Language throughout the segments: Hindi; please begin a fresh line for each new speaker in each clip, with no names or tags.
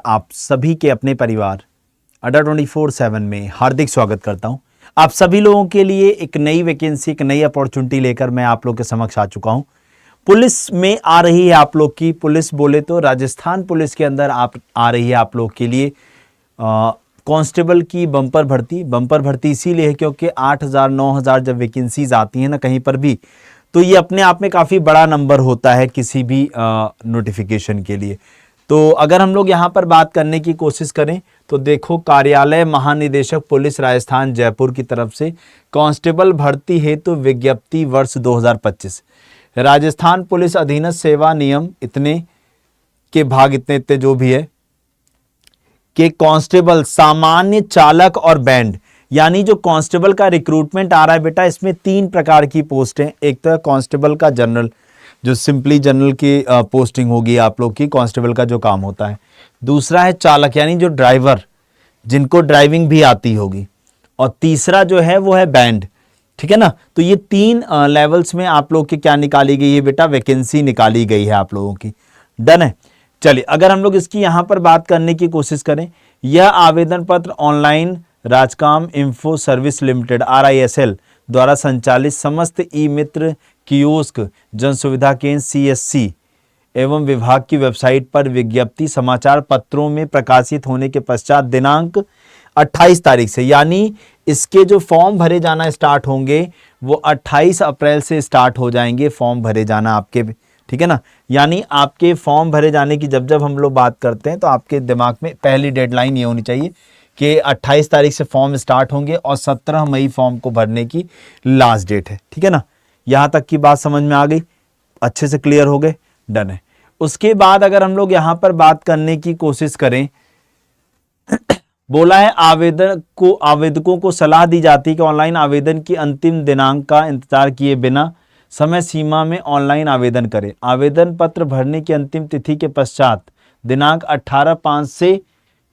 आप सभी के अपने परिवार अड्डा 24/7 में हार्दिक स्वागत करता हूं। आप सभी लोगों के लिए एक नई वैकेंसी, एक नई अपॉर्चुनिटी लेकर मैं आप लोग के समक्ष आ चुका हूं। पुलिस में आ रही है आप लोग की, पुलिस बोले तो राजस्थान पुलिस के अंदर आ रही है आप लोग के लिए कांस्टेबल की बम्पर भर्ती इसीलिए है क्योंकि 8,000 9,000 जब वैकेंसीज आती हैं ना कहीं पर भी, तो ये अपने आप में काफ़ी बड़ा नंबर होता है किसी भी नोटिफिकेशन के लिए। तो अगर हम लोग यहाँ पर बात करने की कोशिश करें तो देखो, कार्यालय महानिदेशक पुलिस राजस्थान जयपुर की तरफ से कांस्टेबल भर्ती हेतु विज्ञप्ति वर्ष 2025, राजस्थान पुलिस अधीनस्थ सेवा नियम इतने के भाग इतने जो भी है कि कांस्टेबल, सामान्य, चालक और बैंड, यानी जो कांस्टेबल का रिक्रूटमेंट आ रहा है बेटा, इसमें 3 प्रकार की पोस्ट हैं। एक तो कांस्टेबल का जनरल, जो सिंपली जनरल की पोस्टिंग होगी आप लोग की, कांस्टेबल का जो काम होता है। दूसरा है चालक, यानी जो ड्राइवर, जिनको ड्राइविंग भी आती होगी। और तीसरा जो है वो है बैंड, ठीक है ना। तो ये 3 लेवल्स में आप लोग की क्या निकाली गई है बेटा, वैकेंसी निकाली गई है आप लोगों की। डन है। चलिए, अगर हम लोग इसकी यहां पर बात करने की कोशिश करें, यह आवेदन पत्र online RajComp info service limited RISL द्वारा संचालित समस्त ई मित्र कियोस्क, जन सुविधा केंद्र CSC एवं विभाग की वेबसाइट पर विज्ञप्ति समाचार पत्रों में प्रकाशित होने के पश्चात दिनांक 28 तारीख से, यानी इसके जो फॉर्म भरे जाना स्टार्ट होंगे वो 28 अप्रैल से स्टार्ट हो जाएंगे फॉर्म भरे जाना आपके, ठीक है ना। यानी आपके फॉर्म भरे जाने की जब हम लोग बात करते हैं तो आपके दिमाग में पहली डेडलाइन ये होनी चाहिए कि 28 तारीख से फॉर्म स्टार्ट होंगे और 17 मई फॉर्म को भरने की लास्ट डेट है, ठीक है ना। यहां तक की बात समझ में आ गई, अच्छे से क्लियर हो गए, डन है। उसके बाद अगर हम लोग यहां पर बात करने की कोशिश करें, बोला है आवेदकों को सलाह दी जाती है कि ऑनलाइन आवेदन की अंतिम दिनांक का इंतजार किए बिना समय सीमा में ऑनलाइन आवेदन करें। आवेदन पत्र भरने की अंतिम तिथि के पश्चात दिनांक 18/5 से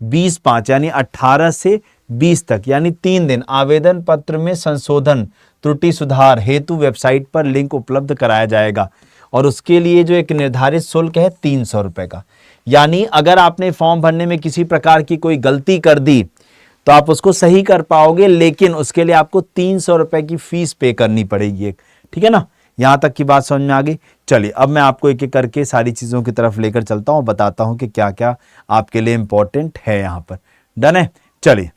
20/5 यानी 18 से 20 तक, यानी 3 दिन आवेदन पत्र में संशोधन, त्रुटि सुधार हेतु वेबसाइट पर लिंक उपलब्ध कराया जाएगा। और उसके लिए जो एक निर्धारित शुल्क है 300 रुपए का। यानी अगर आपने फॉर्म भरने में किसी प्रकार की कोई गलती कर दी तो आप उसको सही कर पाओगे, लेकिन उसके लिए आपको 300 रुपए की फीस पे करनी पड़ेगी एक, ठीक है ना। यहां तक की बात समझ में आ गई। चलिए, अब मैं आपको एक एक करके सारी चीजों की तरफ लेकर चलता हूं, बताता हूं कि क्या क्या आपके लिए इंपॉर्टेंट है यहां पर। डन है। चलिए,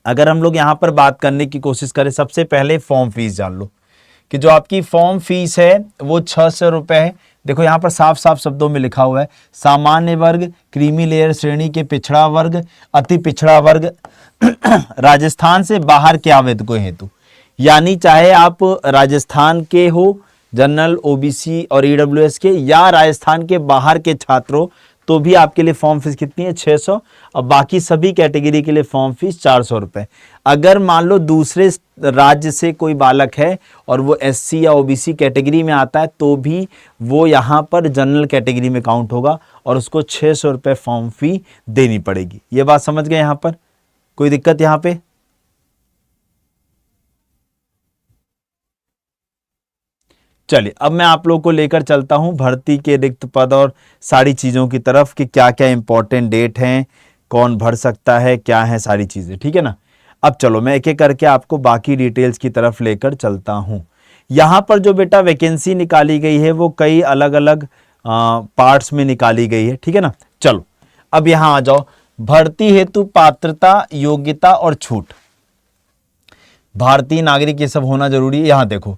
अगर हम लोग यहां पर बात करने की कोशिश करें, सबसे पहले फॉर्म फीस जान लो कि जो आपकी फॉर्म फीस है वो 600 रुपए है। देखो यहां पर साफ साफ शब्दों में लिखा हुआ है, सामान्य वर्ग, क्रीमी लेयर श्रेणी के पिछड़ा वर्ग, अति पिछड़ा वर्ग, राजस्थान से बाहर के आवेदकों हेतु, यानी चाहे आप राजस्थान के हो, जनरल, OBC और EWS के, या राजस्थान के बाहर के छात्रों, तो भी आपके लिए फॉर्म फीस कितनी है, 600। और बाकी सभी कैटेगरी के लिए फॉर्म फीस 400 रुपए। अगर मान लो दूसरे राज्य से कोई बालक है और वो SC या OBC कैटेगरी में आता है तो भी वो यहाँ पर जनरल कैटेगरी में काउंट होगा और उसको 600 रुपए फॉर्म फी देनी पड़ेगी। ये बात समझ गए यहाँ पर, कोई दिक्कत यहाँ पे? चलिए, अब मैं आप लोगों को लेकर चलता हूं भर्ती के रिक्त पद और सारी चीज़ों की तरफ कि क्या क्या इंपॉर्टेंट डेट हैं, कौन भर सकता है, क्या है सारी चीज़ें, ठीक है ना। अब चलो मैं एक एक करके आपको बाकी डिटेल्स की तरफ लेकर चलता हूं। यहां पर जो बेटा वैकेंसी निकाली गई है वो कई अलग अलग पार्ट्स में निकाली गई है, ठीक है ना। चलो अब यहां आ जाओ, भर्ती हेतु पात्रता, योग्यता और छूट। भारतीय नागरिक ये सब होना जरूरी है। यहां देखो,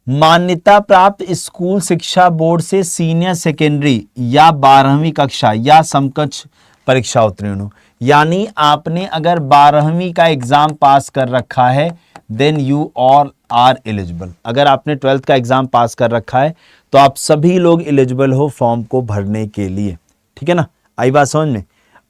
मान्यता प्राप्त स्कूल शिक्षा बोर्ड से सीनियर सेकेंडरी या 12वीं कक्षा या समकक्ष परीक्षा उत्तीर्ण हो, यानी आपने अगर 12वीं का एग्जाम पास कर रखा है then you all are eligible. अगर आपने 12th का एग्जाम पास कर रखा है तो आप सभी लोग एलिजिबल हो फॉर्म को भरने के लिए, ठीक है ना। आई बात समझ में।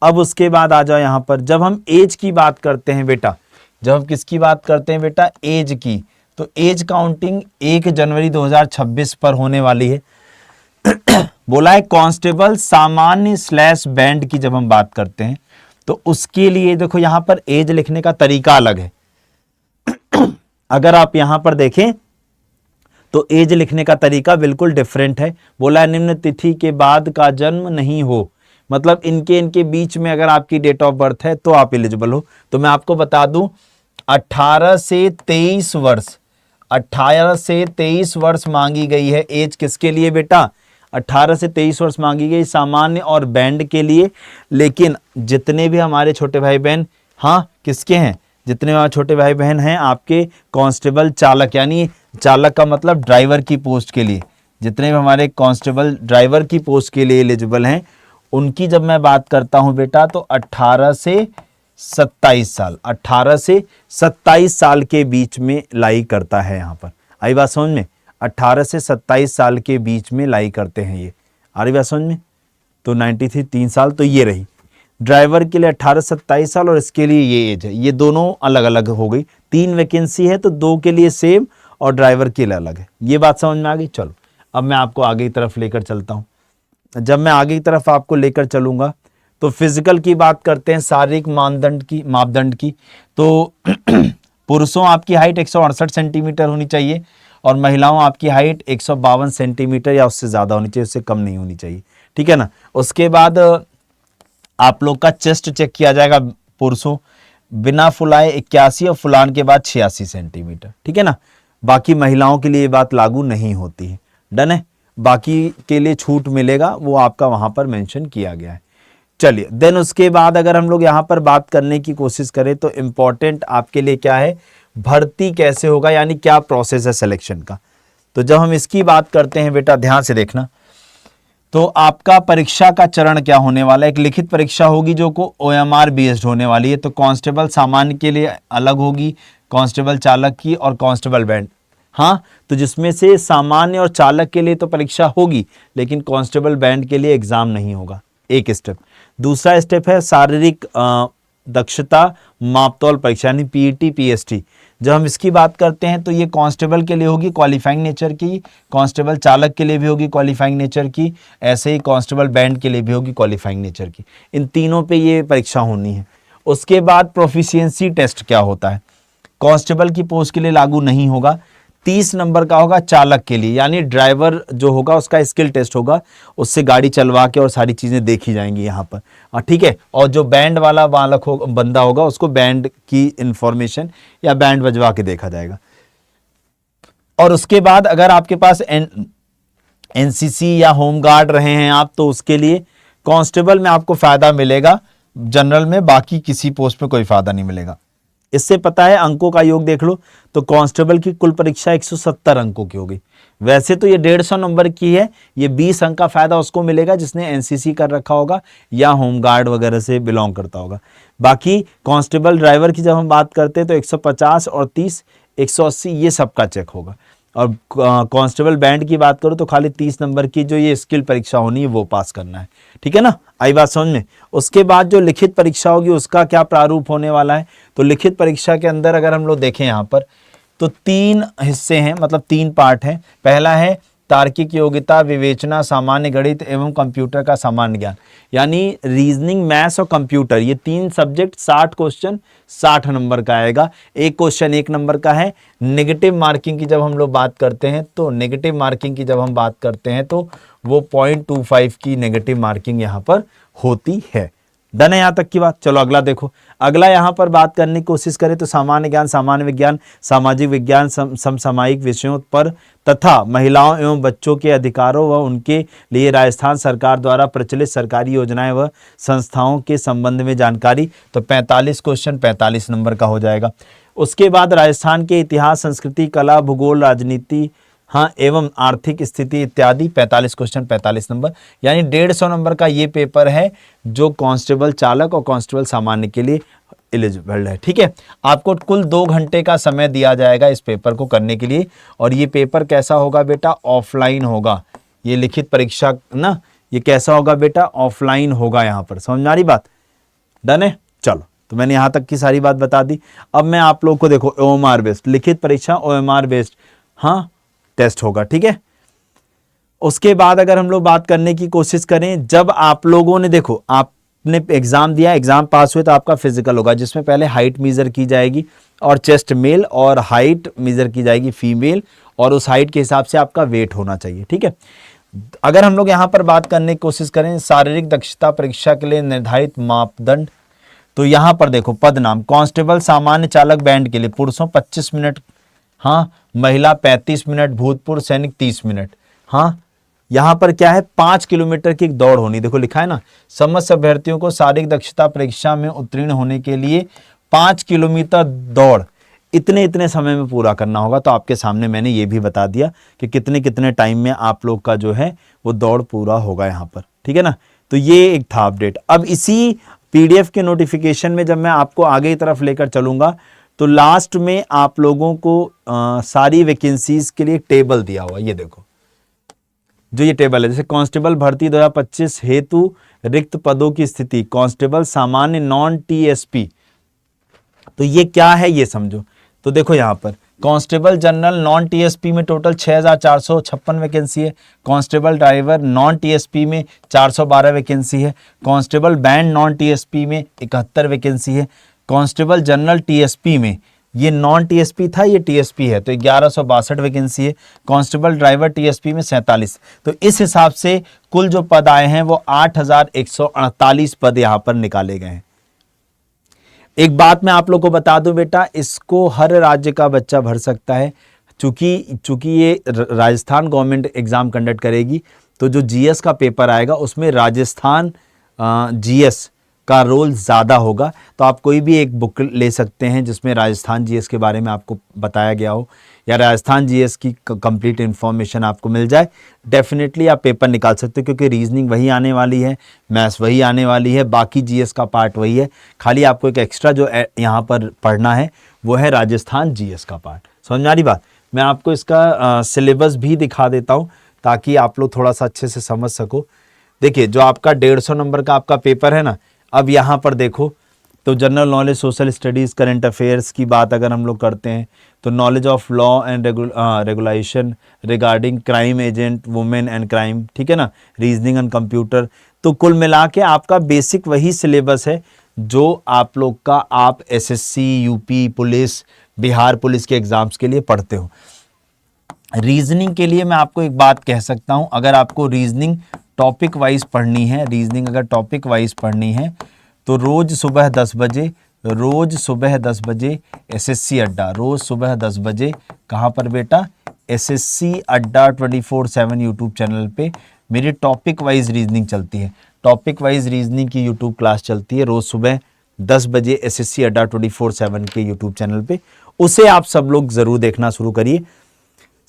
अब उसके बाद आ जाओ यहां पर, जब हम एज की बात करते हैं बेटा, जब हम किसकी बात करते हैं बेटा, एज की, तो एज काउंटिंग 1 जनवरी 2026 पर होने वाली है। बोला है कांस्टेबल सामान्य / बैंड की जब हम बात करते हैं तो उसके लिए देखो यहां पर एज लिखने का तरीका अलग है। अगर आप यहां पर देखें तो एज लिखने का तरीका बिल्कुल डिफरेंट है। बोला है निम्न तिथि के बाद का जन्म नहीं हो, मतलब इनके बीच में अगर आपकी डेट ऑफ बर्थ है तो आप एलिजिबल हो। तो मैं आपको बता दूं 18 से 23 वर्ष, 18 से 23 वर्ष मांगी गई है एज किसके लिए बेटा, 18 से 23 वर्ष मांगी गई सामान्य और बैंड के लिए। लेकिन जितने भी हमारे छोटे भाई बहन, हाँ किसके हैं, जितने हमारे छोटे भाई बहन हैं आपके कांस्टेबल चालक, यानी चालक का मतलब ड्राइवर की पोस्ट के लिए, जितने भी हमारे कांस्टेबल ड्राइवर की पोस्ट के लिए एलिजिबल हैं, उनकी जब मैं बात करता हूं बेटा तो 18 से 27 साल, 18 से 27 साल के बीच में लाई करता है। यहाँ पर आई बात समझ में, 18 से 27 साल के बीच में लाई करते हैं ये, आ रही बात समझ में। तो 93 3 साल तो ये रही, ड्राइवर के लिए 18 से 27 साल और इसके लिए ये एज है, ये दोनों अलग अलग हो गई। 3 वैकेंसी है तो 2 के लिए सेम और ड्राइवर के लिए अलग है। ये बात समझ में आ गई। चलो अब मैं आपको आगे की तरफ लेकर चलता हूँ। जब मैं आगे की तरफ आपको लेकर चलूंगा तो फिजिकल की बात करते हैं, शारीरिक मापदंड की। तो पुरुषों आपकी हाइट 168 सेंटीमीटर होनी चाहिए और महिलाओं आपकी हाइट 152 सेंटीमीटर या उससे ज़्यादा होनी चाहिए, उससे कम नहीं होनी चाहिए, ठीक है ना। उसके बाद आप लोग का चेस्ट चेक किया जाएगा पुरुषों, बिना फुलाए 81 और फुलान के बाद 86 सेंटीमीटर, ठीक है ना। बाकी महिलाओं के लिए ये बात लागू नहीं होती है, डन है। बाकी के लिए छूट मिलेगा, वो आपका वहां पर मेंशन किया गया है। चलिए देन उसके बाद अगर हम लोग यहाँ पर बात करने की कोशिश करें तो इम्पोर्टेंट आपके लिए क्या है, भर्ती कैसे होगा, यानी क्या प्रोसेस है सिलेक्शन का। तो जब हम इसकी बात करते हैं बेटा ध्यान से देखना, तो आपका परीक्षा का चरण क्या होने वाला है। एक लिखित परीक्षा होगी जो को OMR बेस्ड होने वाली है। तो कांस्टेबल सामान्य के लिए अलग होगी, कांस्टेबल चालक की और कांस्टेबल बैंड, हाँ। तो जिसमें से सामान्य और चालक के लिए तो परीक्षा होगी, लेकिन कांस्टेबल बैंड के लिए एग्जाम नहीं होगा, एक स्टेप। दूसरा स्टेप है शारीरिक दक्षता मापतौल परीक्षा, यानी PET PST। जब हम इसकी बात करते हैं तो ये कांस्टेबल के लिए होगी क्वालिफाइंग नेचर की, कांस्टेबल चालक के लिए भी होगी क्वालिफाइंग नेचर की, ऐसे ही कांस्टेबल बैंड के लिए भी होगी क्वालिफाइंग नेचर की। इन तीनों पे ये परीक्षा होनी है। उसके बाद प्रोफिशिएंसी टेस्ट क्या होता है, कांस्टेबल की पोस्ट के लिए लागू नहीं होगा। 30 नंबर का होगा चालक के लिए, यानी ड्राइवर जो होगा उसका स्किल टेस्ट होगा, उससे गाड़ी चलवा के और सारी चीज़ें देखी जाएंगी यहाँ पर, ठीक है। और जो बैंड वाला बालक हो बंदा होगा उसको बैंड की इंफॉर्मेशन या बैंड बजवा के देखा जाएगा। और उसके बाद अगर आपके पास NCC या होमगार्ड रहे हैं आप, तो उसके लिए कांस्टेबल में आपको फ़ायदा मिलेगा, जनरल में बाकी किसी पोस्ट में कोई फ़ायदा नहीं मिलेगा। इससे पता है अंकों का योग देख लो तो कांस्टेबल की कुल परीक्षा 170 अंकों की होगी। वैसे तो ये 150 नंबर की है, ये 20 अंक का फायदा उसको मिलेगा जिसने NCC कर रखा होगा या होमगार्ड वगैरह से बिलोंग करता होगा। बाकी कांस्टेबल ड्राइवर की जब हम बात करते हैं तो 150 और 30 180 ये सबका चेक होगा। और कांस्टेबल बैंड की बात करो तो खाली 30 नंबर की जो ये स्किल परीक्षा होनी है वो पास करना है, ठीक है ना। आई बात समझ में। उसके बाद जो लिखित परीक्षा होगी उसका क्या प्रारूप होने वाला है, तो लिखित परीक्षा के अंदर अगर हम लोग देखें यहाँ पर तो 3 हिस्से हैं, मतलब 3 पार्ट हैं। पहला है तार्किक योग्यता, विवेचना, सामान्य गणित एवं कंप्यूटर का सामान्य ज्ञान, यानी रीजनिंग, मैथ्स और कंप्यूटर, ये 3 सब्जेक्ट 60 क्वेश्चन 60 नंबर का आएगा। एक क्वेश्चन 1 नंबर का है। नेगेटिव मार्किंग की जब हम लोग बात करते हैं तो नेगेटिव मार्किंग की जब हम बात करते हैं तो वो 0.25 की नेगेटिव मार्किंग यहाँ पर होती है। डन है यहाँ तक की बात। चलो अगला देखो। अगला यहाँ पर बात करने की कोशिश करें तो सामान्य ज्ञान, सामान्य विज्ञान, सामाजिक विज्ञान, समसामयिक विषयों पर तथा महिलाओं एवं बच्चों के अधिकारों व उनके लिए राजस्थान सरकार द्वारा प्रचलित सरकारी योजनाएं व संस्थाओं के संबंध में जानकारी। तो 45 क्वेश्चन 45 नंबर का हो जाएगा। उसके बाद राजस्थान के इतिहास, संस्कृति, कला, भूगोल, राजनीति, हाँ एवं आर्थिक स्थिति इत्यादि 45 क्वेश्चन 45 नंबर, यानी 150 नंबर का ये पेपर है जो कांस्टेबल चालक और कांस्टेबल सामान्य के लिए एलिजिबल है, ठीक है। आपको कुल 2 घंटे का समय दिया जाएगा इस पेपर को करने के लिए। और ये पेपर कैसा होगा बेटा, ऑफलाइन होगा। ये लिखित परीक्षा ना, ये कैसा होगा बेटा, ऑफलाइन होगा। यहाँ पर समझ में आ रही बात, डन है। चलो तो मैंने यहाँ तक की सारी बात बता दी। अब मैं आप लोग को देखो OMR बेस्ड लिखित परीक्षा, OMR बेस्ड हाँ टेस्ट होगा, ठीक है। उसके बाद अगर हम लोग बात करने की कोशिश करें, जब आप लोगों ने देखो आपने एग्जाम दिया, एग्जाम पास हुए तो आपका फिजिकल होगा जिसमें पहले हाइट मेजर की जाएगी और चेस्ट मेल और हाइट मेजर की जाएगी फीमेल, और उस हाइट के हिसाब से आपका वेट होना चाहिए, ठीक है। अगर हम लोग यहाँ पर बात करने की कोशिश करें शारीरिक दक्षता परीक्षा के लिए निर्धारित मापदंड, तो यहाँ पर देखो पद नाम कांस्टेबल सामान्य चालक बैंड के लिए पुरुषों 25 मिनट, हाँ, महिला 35 मिनट, भूतपूर्व सैनिक 30 मिनट। हाँ, यहाँ पर क्या है, 5 किलोमीटर की एक दौड़ होनी, देखो लिखा है ना, समस्त अभ्यर्थियों को शारीरिक दक्षता परीक्षा में उत्तीर्ण होने के लिए 5 किलोमीटर दौड़ इतने समय में पूरा करना होगा। तो आपके सामने मैंने ये भी बता दिया कि कितने कितने टाइम में आप लोग का जो है वो दौड़ पूरा होगा यहाँ पर, ठीक है ना। तो ये एक था अपडेट। अब इसी पीडीएफ के नोटिफिकेशन में जब मैं आपको आगे की तरफ लेकर चलूंगा तो लास्ट में आप लोगों को सारी वैकेंसीज के लिए टेबल दिया हुआ, ये देखो जो ये टेबल है, जैसे कांस्टेबल भर्ती 2025 हेतु रिक्त पदों की स्थिति, कांस्टेबल सामान्य नॉन टीएसपी, तो ये क्या है ये समझो। तो देखो यहाँ पर कांस्टेबल जनरल नॉन टीएसपी में टोटल 6456 वैकेंसी है, कांस्टेबल ड्राइवर नॉन टीएसपी में 412 वैकेंसी है, कांस्टेबल बैंड नॉन टीएसपी में 71 वैकेंसी है, कांस्टेबल जनरल टीएसपी में, ये नॉन टीएसपी था ये टीएसपी है तो 1162 वैकेंसी है, कांस्टेबल ड्राइवर टीएसपी में 47। तो इस हिसाब से कुल जो पद आए हैं वो 8148 पद यहाँ पर निकाले गए हैं। एक बात मैं आप लोग को बता दूं बेटा, इसको हर राज्य का बच्चा भर सकता है, चूंकि ये राजस्थान गवर्नमेंट एग्जाम कंडक्ट करेगी तो जो जीएस का पेपर आएगा उसमें राजस्थान जीएस का रोल ज़्यादा होगा। तो आप कोई भी एक बुक ले सकते हैं जिसमें राजस्थान जीएस के बारे में आपको बताया गया हो या राजस्थान जीएस की कंप्लीट इन्फॉर्मेशन आपको मिल जाए, डेफिनेटली आप पेपर निकाल सकते हो, क्योंकि रीजनिंग वही आने वाली है, मैथ्स वही आने वाली है, बाकी जीएस का पार्ट वही है, खाली आपको एक एक्स्ट्रा जो यहाँ पर पढ़ना है वो है राजस्थान जीएस का पार्ट। समझ में आ रही बात। मैं आपको इसका सिलेबस भी दिखा देता हूँ ताकि आप लोग थोड़ा सा अच्छे से समझ सको। देखिए जो आपका 150 नंबर का आपका पेपर है ना, अब यहाँ पर देखो तो general knowledge, social studies, current affairs की बात अगर हम लोग करते हैं तो knowledge of law and regulation regarding crime agent, women and crime, ठीक है ना, रीजनिंग एंड कंप्यूटर। तो कुल मिला के आपका बेसिक वही सिलेबस है जो आप लोग का आप SSC, UP police, Bihar police के एग्जाम्स के लिए पढ़ते हो। रीजनिंग के लिए मैं आपको एक बात कह सकता हूं, अगर आपको रीजनिंग टॉपिक वाइज पढ़नी है, रीजनिंग अगर टॉपिक वाइज पढ़नी है तो रोज सुबह 10 बजे एसएससी अड्डा, रोज सुबह 10 बजे कहाँ पर बेटा, एसएससी अड्डा 24/7 यूट्यूब चैनल पे मेरी टॉपिक वाइज रीजनिंग चलती है। टॉपिक वाइज रीजनिंग की यूट्यूब क्लास चलती है रोज सुबह 10 बजे एसएससी अड्डा 24/7 के यूट्यूब चैनल पे, उसे आप सब लोग जरूर देखना शुरू करिए।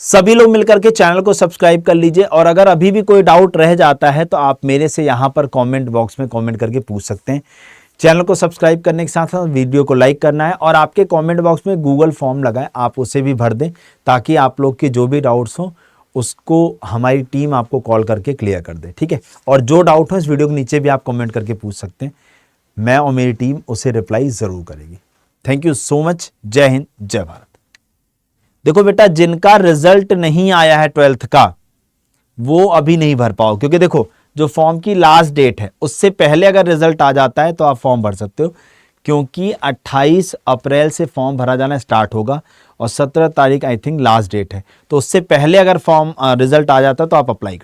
सभी लोग मिलकर के चैनल को सब्सक्राइब कर लीजिए और अगर अभी भी कोई डाउट रह जाता है तो आप मेरे से यहाँ पर कमेंट बॉक्स में कमेंट करके पूछ सकते हैं। चैनल को सब्सक्राइब करने के साथ साथ वीडियो को लाइक करना है और आपके कमेंट बॉक्स में गूगल फॉर्म लगा है, आप उसे भी भर दें ताकि आप लोग के जो भी डाउट्स हो उसको हमारी टीम आपको कॉल करके क्लियर कर दे, ठीक है। और जो डाउट हो इस वीडियो के नीचे भी आप कमेंट करके पूछ सकते हैं, मैं और मेरी टीम उसे रिप्लाई जरूर करेगी। Thank you so much. जय हिंद, जय भारत। देखो बेटा, जिनका रिजल्ट नहीं आया है 12th का वो अभी नहीं भर पाओ, क्योंकि देखो जो फॉर्म की लास्ट डेट है उससे पहले अगर रिजल्ट आ जाता है तो आप फॉर्म भर सकते हो, क्योंकि 28 अप्रैल से फॉर्म भरा जाना स्टार्ट होगा और 17 तारीख आई थिंक लास्ट डेट है। तो उससे पहले अगर फॉर्म रिजल्ट आ जाता है तो आप अप्लाई कर